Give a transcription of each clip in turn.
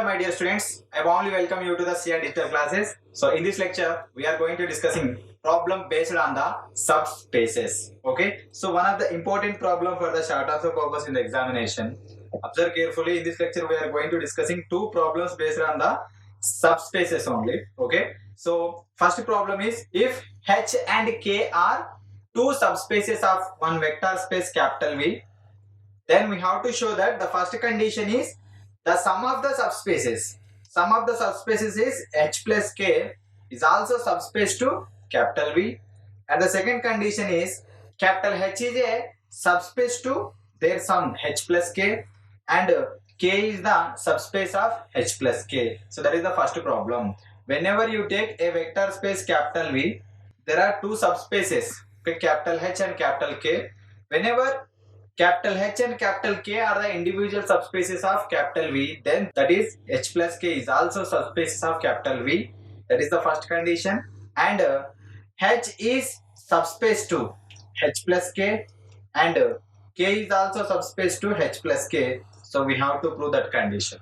my dear students. I warmly welcome you to the CR digital classes. So in this lecture, we are going to discussing problem based on the subspaces. Okay. So one of the important problem for the short answer purpose in the examination. Observe carefully. In this lecture, we are going to discussing two problems based on the subspaces only. Okay. So first problem is if H and K are two subspaces of one vector space capital V, then we have to show that the first condition is the sum of the subspaces. Sum of the subspaces is H plus K is also subspace to capital V. And the second condition is capital H is a subspace to their sum H plus K, and K is the subspace of H plus K. So that is the first problem. Whenever you take a vector space capital V, there are two subspaces, okay, capital H and capital K. Whenever capital H and capital K are the individual subspaces of capital V, then that is H plus K is also subspaces of capital V. That is the first condition. And H is subspace to H plus K, and K is also subspace to H plus K. So we have to prove that condition.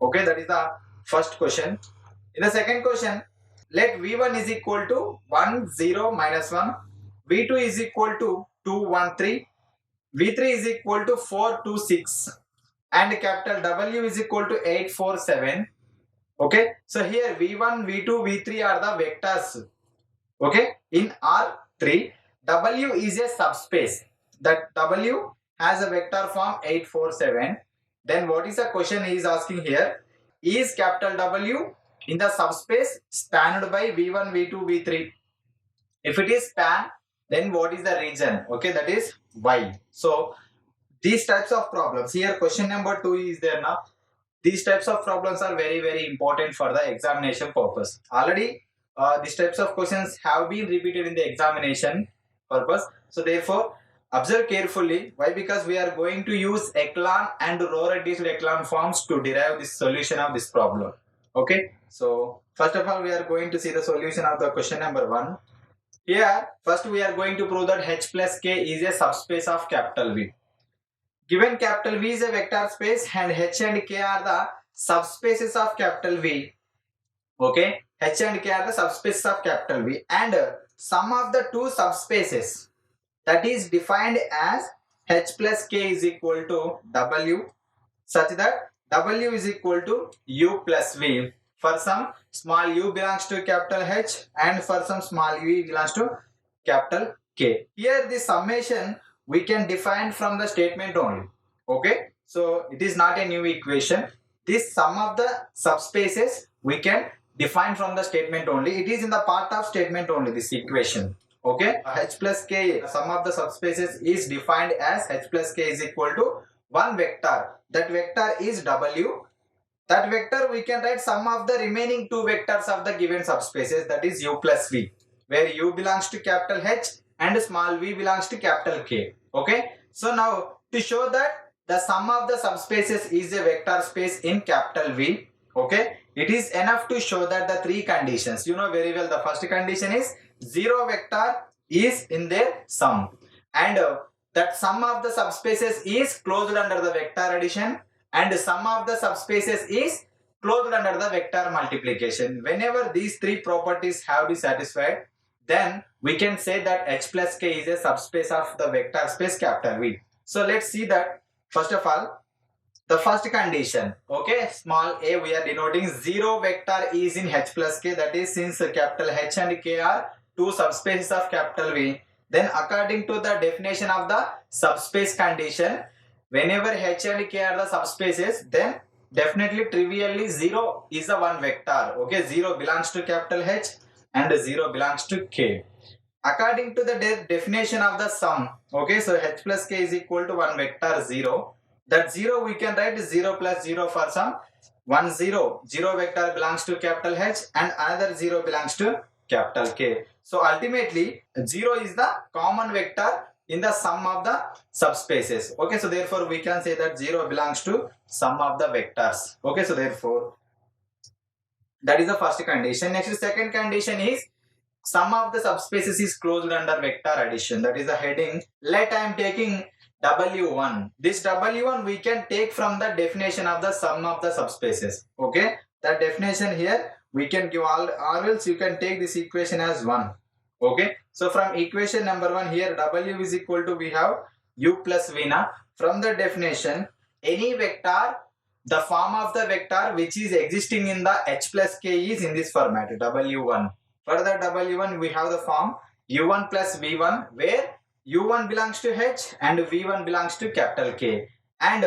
Okay, that is the first question. In the second question, let V1 is equal to 1, 0, minus 1. V2 is equal to 2, 1, 3. V3 is equal to 4, 2, 6, and capital W is equal to 8, 4, 7. Okay, so here V1, V2, V3 are the vectors. Okay, in R3, W is a subspace. That W has a vector form 8, 4, 7. Then what is the question he is asking here? Is capital W in the subspace spanned by V1, V2, V3? If it is span, then what is the region? Okay, that is Y. So these types of problems, here question number 2 is there now. These types of problems are very important for the examination purpose. Already these types of questions have been repeated in the examination purpose. So therefore observe carefully. Why? Because we are going to use echelon and row reduced echelon forms to derive the solution of this problem. Okay, so first of all we are going to see the solution of the question number 1. Here, first we are going to prove that H plus K is a subspace of capital V. Given capital V is a vector space and H and K are the subspaces of capital V. Okay, H and K are the subspaces of capital V, and sum of the two subspaces, that is defined as H plus K is equal to W, such that W is equal to U plus V. For some small u belongs to capital H and for some small v belongs to capital K. Here the summation we can define from the statement only. Okay, so it is not a new equation. This sum of the subspaces we can define from the statement only. It is in the part of statement only, this equation. Okay, H plus K, sum of the subspaces is defined as H plus K is equal to one vector. That vector is W. That vector we can write sum of the remaining two vectors of the given subspaces, that is U plus V, where U belongs to capital H and small v belongs to capital K. Okay, so now to show that the sum of the subspaces is a vector space in capital V, okay, it is enough to show that the three conditions, you know very well. The first condition is 0 vector is in their sum, and that sum of the subspaces is closed under the vector addition, and sum of the subspaces is closed under the vector multiplication. Whenever these three properties have been satisfied, then we can say that H plus K is a subspace of the vector space capital V. So let's see that. First of all, the first condition, okay, small a, we are denoting 0 vector is in H plus K, that is since capital H and K are two subspaces of capital V, then according to the definition of the subspace condition, whenever H and K are the subspaces, then definitely trivially 0 is a one vector. Okay, 0 belongs to capital H and 0 belongs to K. According to the definition of the sum, okay, so H plus K is equal to one vector 0. That 0 we can write 0 plus 0 for some 1 0. 0 vector belongs to capital H and another 0 belongs to capital K. So ultimately 0 is the common vector in the sum of the subspaces. Okay, so therefore we can say that 0 belongs to sum of the vectors. Okay, so therefore that is the first condition. Next, second condition is sum of the subspaces is closed under vector addition. That is the heading. Let I am taking W1. This W1 we can take from the definition of the sum of the subspaces. Okay, that definition here we can give all, or else you can take this equation as 1. Okay, so from equation number 1 here, W is equal to, we have U plus V. Now from the definition, any vector, the form of the vector which is existing in the H plus K is in this format, W1. For the W1 we have the form U1 plus V1, where U1 belongs to H and V1 belongs to capital K. And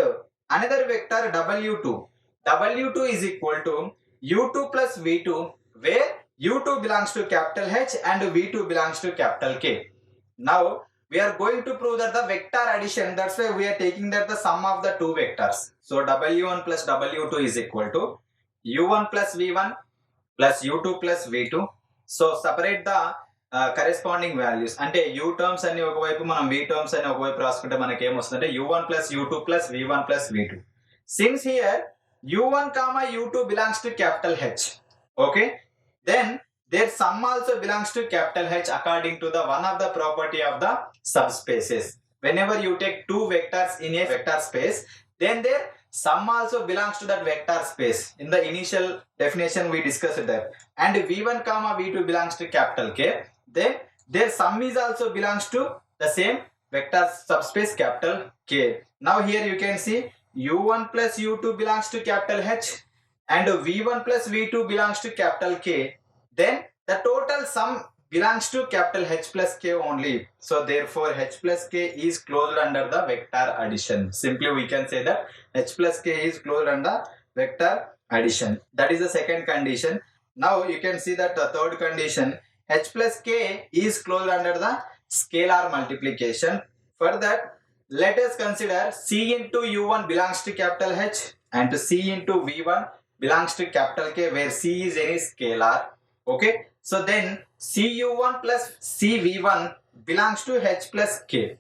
another vector W2. W2 is equal to U2 plus V2, where U2 belongs to capital H and V2 belongs to capital K. Now we are going to prove that the vector addition, that's why we are taking that the sum of the two vectors. So W1 plus W2 is equal to U1 plus V1 plus U2 plus V2. So separate the corresponding values, అంటే u terms అన్ని ఒకవైపు మనం v terms అన్ని ఒకవైపు రాసుకుంటే మనకి ఏమొస్తుందంటే u1 plus u2 plus v1 plus v2. Since here u1 comma u2 belongs to capital H, okay, then their sum also belongs to capital H according to the one of the property of the subspaces. Whenever you take two vectors in a vector space, then their sum also belongs to that vector space. In the initial definition we discussed that. And v1 comma v2 belongs to capital K, then their sum is also belongs to the same vector subspace capital K. Now here you can see u1 plus u2 belongs to capital H and v1 plus v2 belongs to capital K. Then the total sum belongs to capital H plus K only. So therefore H plus K is closed under the vector addition. Simply we can say that H plus K is closed under vector addition. That is the second condition. Now you can see that the third condition, H plus K is closed under the scalar multiplication. For that, let us consider C into U1 belongs to capital H and C into V1 belongs to capital K, where C is any scalar. Okay, so then Cu1 plus Cv1 belongs to H plus K.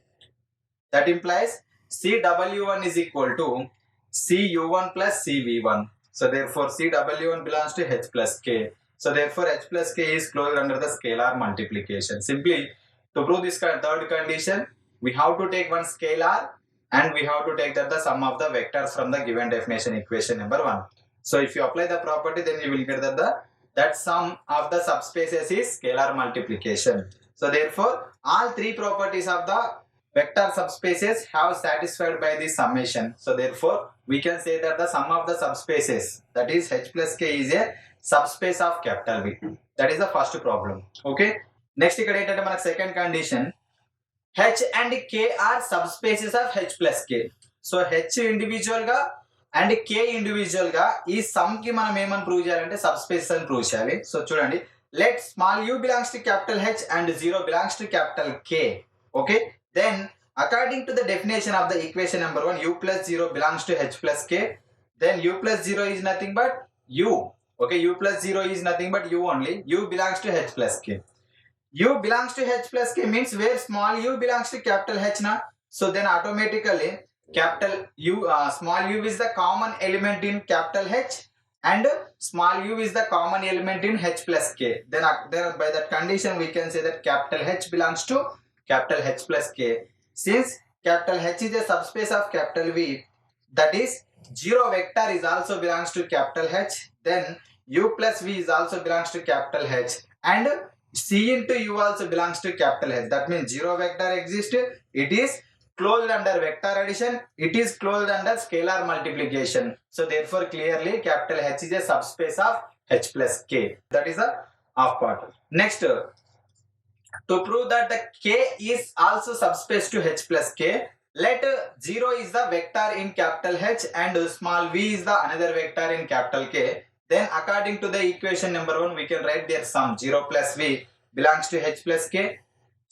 That implies Cw1 is equal to Cu1 plus Cv1. So therefore Cw1 belongs to H plus K. So therefore H plus K is closed under the scalar multiplication. Simply to prove this third condition, we have to take one scalar and we have to take that the sum of the vectors from the given definition, equation number 1. So if you apply the property, then you will get that sum of the subspaces is scalar multiplication. So therefore all three properties of the vector subspaces have satisfied by this summation. So therefore we can say that the sum of the subspaces, that is H plus K, is a subspace of capital V. That is the first problem. Okay, next ఇక్కడ ఏంటంటే మనకు second condition, H and K are subspaces of H plus K. So H individual గా and K individual గా ఈ some కి మనం ఏమని prove చేయాలంటే సబ్స్పేసెస్ అని ప్రూవ్ చేయాలి. సో చూడండి, let small u belongs to capital H and 0 belongs to capital K. Okay, then according to the definition of the equation number 1, u plus 0 belongs to H plus K, then u plus 0 is nothing but u. Okay, u plus 0 is nothing but u only. U belongs to H plus K. U belongs to H plus K means where small u belongs to capital H na. So then automatically capital U, small u is the common element in capital H and small u is the common element in H plus K. Then by that condition we can say that capital H belongs to capital H plus K. Since capital H is a subspace of capital V, that is 0 vector is also belongs to capital H, then u plus v is also belongs to capital H and c into u also belongs to capital H. That means 0 vector exists, it is closed under vector addition, it is closed under scalar multiplication. So therefore clearly capital H is a subspace of H plus K. That is the half part. Next, to prove that the K is also subspace to H plus K, let 0 is the vector in capital H and small v is the another vector in capital K. Then according to the equation number 1, we can write their sum 0 plus v belongs to H plus K.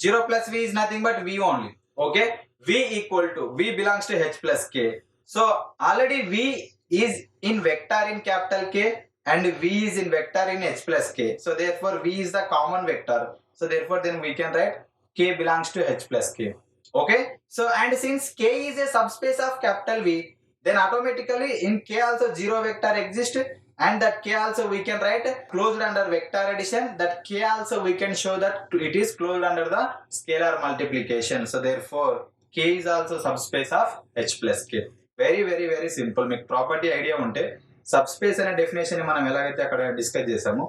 0 plus v is nothing but v only. Okay, v equal to v belongs to H plus K. So already v is in vector in capital K and v is in vector in H plus K. So therefore v is the common vector. So therefore then we can write K belongs to H plus K. Okay, so and since K is a subspace of capital V, then automatically in K also 0 vector exists and that K also we can write closed under vector addition. That K also we can show that it is closed under the scalar multiplication. So therefore K is also subspace of H plus K. Very very very simple. మీకు property idea ఉంటే subspace అనే definition మనం ఎలాగైతే అక్కడ discuss చేసామో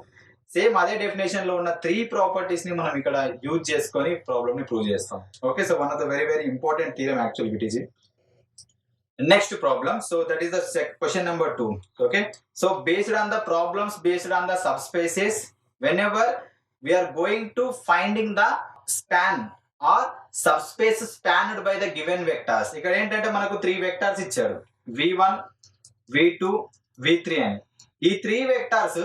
same అదే definition లో ఉన్న 3 ప్రాపర్టీస్ ని మనం ఇక్కడ యూజ్ చేసుకొని ప్రాబ్లమ్ ని ప్రూవ్ చేస్తాం. Okay, so one of the very very important theorem actually it is. Next problem, so that is the question number 2. Okay, so based on the problems based on the subspaces, whenever we are going to finding the span or subspace spanned by the given vectors. ఇక్కడ ఏంటంటే మనకు 3 vectors ఇచ్చాడు, v1 v2 v3 అని. ఈ 3 vectors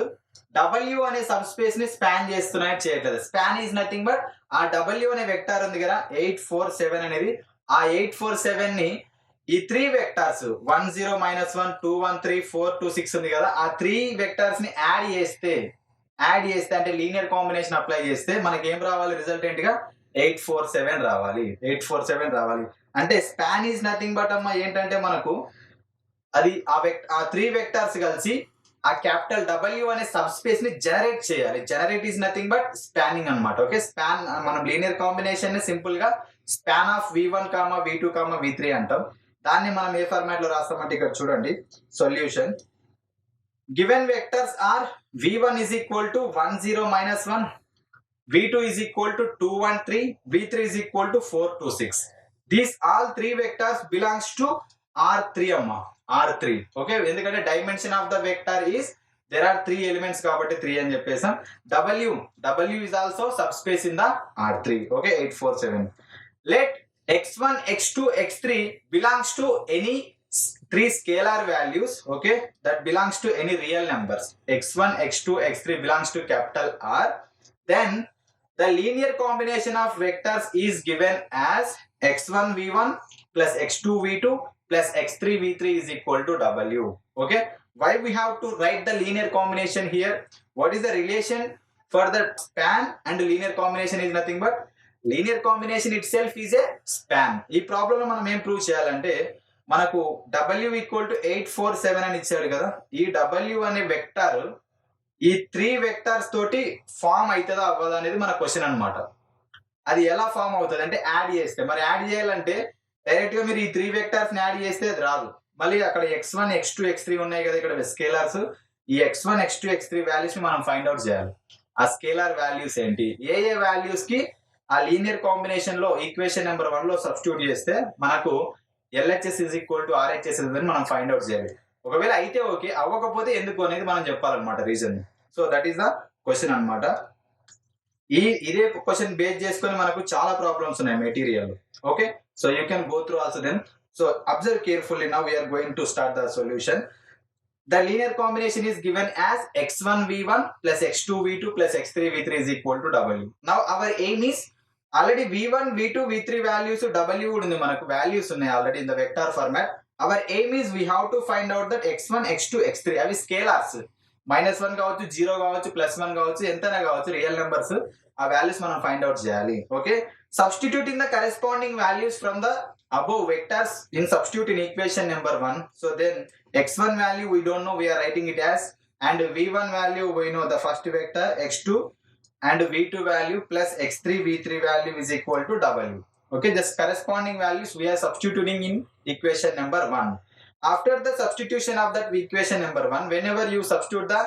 W అనే subspace ని span చేస్తున్నాయి చేయట్లేదు. స్పాన్ ఈజ్ నథింగ్ బట్ ఆ W అనే వెక్టార్ ఉంది కదా 847 అనేది, ఆ 847 ని ఈ 3 వెక్టార్స్ 1 0 -1 2 1 3 4 2 6 ఉంది కదా, ఆ 3 వెక్టార్స్ ని యాడ్ చేస్తే అంటే లీనియర్ కాంబినేషన్ అప్లై చేస్తే మనకి ఏం రావాలి, రిజల్టెంట్ గా 847 రావాలి. 847 రావాలి అంటే స్పాన్ ఈజ్ నథింగ్ బట్ అమ్మ ఏంటంటే మనకు అది ఆ 3 వెక్టార్స్ కలిసి ఆ క్యాపిటల్ W అనే సబ్ స్పేస్ ని జనరేట్ చేయాలి. Generate is nothing but spanning అన్నమాట. ఓకే, స్పాన్ మనం లీనియర్ కాంబినేషన్ ని సింపుల్ గా span of v1, v2, v3 అంటాం. దాన్ని మనం ఏ ఫార్మాట్ లో రాస్తామంటే ఇక్కడ చూడండి solution. Given vectors are v1 is equal to 1 0 -1, v2 is equal to 2 1 3, v3 is equal to 4 2 6. These all 3 vectors belongs to R3 amma, R3. Okay, ఎందుకంటే dimension of the vector is there are 3 elements కాబట్టి 3 అని చెప్పేసాం. W is also subspace in the R3. Okay, 847. Let x1 x2 x3 belongs to any 3 scalar values. Okay, that belongs to any real numbers. x1 x2 x3 belongs to capital R. Then the linear combination of vectors is given as x1 v1 plus x2 v2 plus x3 v3 is equal to W. Okay, why we have to write the linear combination here? What is the relation for the span and linear combination is nothing but linear combination it self is a span. ఈ problem లో మనం ఏం prove చేయాలంటే మనకు W equal to 847 అని ఇచ్చాడు కదా, ఈ W అనే వెక్టార్ ఈ 3 వెక్టార్స్ తోటి ఫామ్ అవుతుందా అవ్వదా అనేది మన క్వశ్చన్ అన్నమాట. అది ఎలా ఫామ్ అవుతుంది అంటే యాడ్ చేస్తే. మరి యాడ్ చేయాలంటే డైరెక్ట్ గా మీరు ఈ 3 వెక్టార్స్ ని యాడ్ చేస్తే అది రాదు. మళ్ళీ అక్కడ x1 x2 x3 ఉన్నాయి కదా ఇక్కడ స్కేలార్స్, ఈ x1 x2 x3 వాల్యూస్ ని మనం ఫైండ్ అవుట్ చేయాలి. ఆ స్కేలార్ వాల్యూస్ ఏంటి, ఏ వాల్యూస్ కి ఆ లీనియర్ కాంబినేషన్ లో ఈక్వేషన్ నెంబర్ 1 లో సబ్స్టిట్యూట్ చేస్తే మనకు LHS is equal to RHS అని మనం ఫైండ్ అవుట్ చేయాలి. ఒకవేళ అయితే ఓకే, అవ్వకపోతే ఎందుకు అనేది మనం చెప్పాలన్నమాట reason. So that is the question అన్నమాట. ఇదే క్వశ్చన్ బేస్ చేసుకొని మనకు చాలా ప్రాబ్లమ్స్ ఉన్నాయి material. Okay, so you can go through also then. So observe carefully. Now we are going to start the solution. The linear combination is given as x1 v1 plus x2 v2 plus x3 v3 is equal to W. Now our aim is already v1 v2 v3 values W ఉంది, మనకు values ఉన్నాయి already in the vector format. Our aim is we have to find out that x1 x2 x3 అవి scalars, -1 కావచ్చు 0 కావచ్చు +1 కావచ్చు ఎంతైనా కావచ్చు real numbers, ఆ వాల్యూస్ మనం ఫైండ్ అవుట్ చేయాలి. Okay, substituting the corresponding values from the above vectors in substitute in equation number 1. So then x1 value we don't know, we are writing it as, and v1 value we know the first vector x2, and v2 value plus x3 v3 value is equal to W. Okay, the corresponding values we are substituting in equation number 1. After the substitution of that equation number 1, whenever you substitute the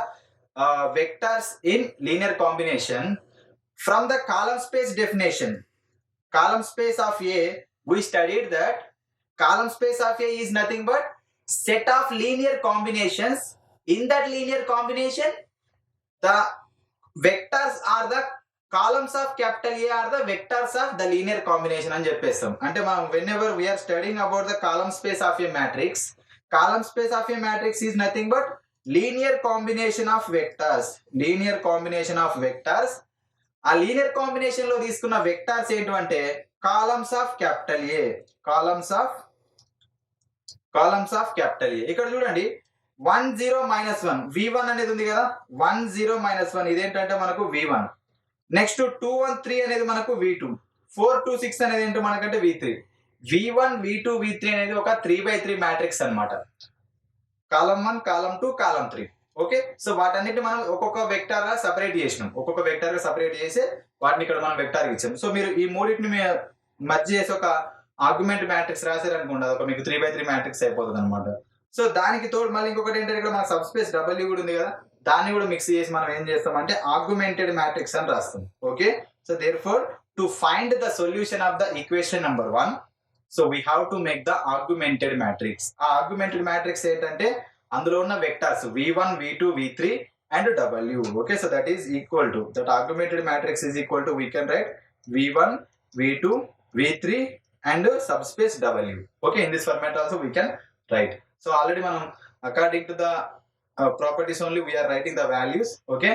vectors in linear combination from the column space definition, column space of A, we studied that column space of A is nothing but set of linear combinations. In that linear combination, the vectors are the columns of capital A are the vectors of the linear combination అని చెప్పేస్తాం. అంటే మనం whenever we are studying about the column space of a matrix, column space of a matrix is nothing but linear combination of vectors. Linear combination of vectors. ఆ linear combination లో తీసుకున్న vectors ఏంటంటే columns of capital A, columns of capital ఏ. ఇక్కడ చూడండి 1 0 -1 v1 అనేది ఉంది కదా, 1 0 -1 ఇదేంటంటే మనకు v1. నెక్స్ట్ 2 1 3 అనేది మనకు v2, 4 2 6 అనేది ఏంటో మనకంటే v3. v1 v2 v3 అనేది ఒక 3x3 మ్యాట్రిక్స్ అన్నమాట. Column 1 column 2 column 3. Okay, so వాటన్నిటిని మనం ఒక్కొక్క వెక్టార్ గా సెపరేట్ చేసినాం. ఒక్కొక్క వెక్టార్ గా సెపరేట్ చేసి వాటిని ఇక్కడ మనం వెక్టార్ ఇచ్చాం. సో మీరు ఈ మూడింటిని మధ్య చేసి ఒక ఆర్గ్యుమెంట్ మ్యాట్రిక్స్ రాశారనుకోండి అదొక మీకు 3x3 మ్యాట్రిక్స్ అయిపోతుంది అనమాట. సో దానికి తోడు మళ్ళీ ఇంకొకటి ఏంటంటే ఇక్కడ మన సబ్స్పేస్ W కూడా ఉంది కదా, దాన్ని కూడా మిక్స్ చేసి మనం ఏం చేస్తామంటే ఆర్గ్యుమెంటెడ్ మ్యాట్రిక్స్ అని రాస్తాం. Okay, so therefore to find the solution of the equation number 1, so we have to make the argumented matrix. ఆ ఆర్గ్యుమెంటెడ్ మ్యాట్రిక్స్ ఏంటంటే అందులో ఉన్న vectors v1, v2, v3 and w. Okay, so that is equal to, that augmented matrix is equal to, we can write v1, v2, v3 and subspace w. Okay, in this format also we can write. So already manam according to the properties only we are writing the values. Okay,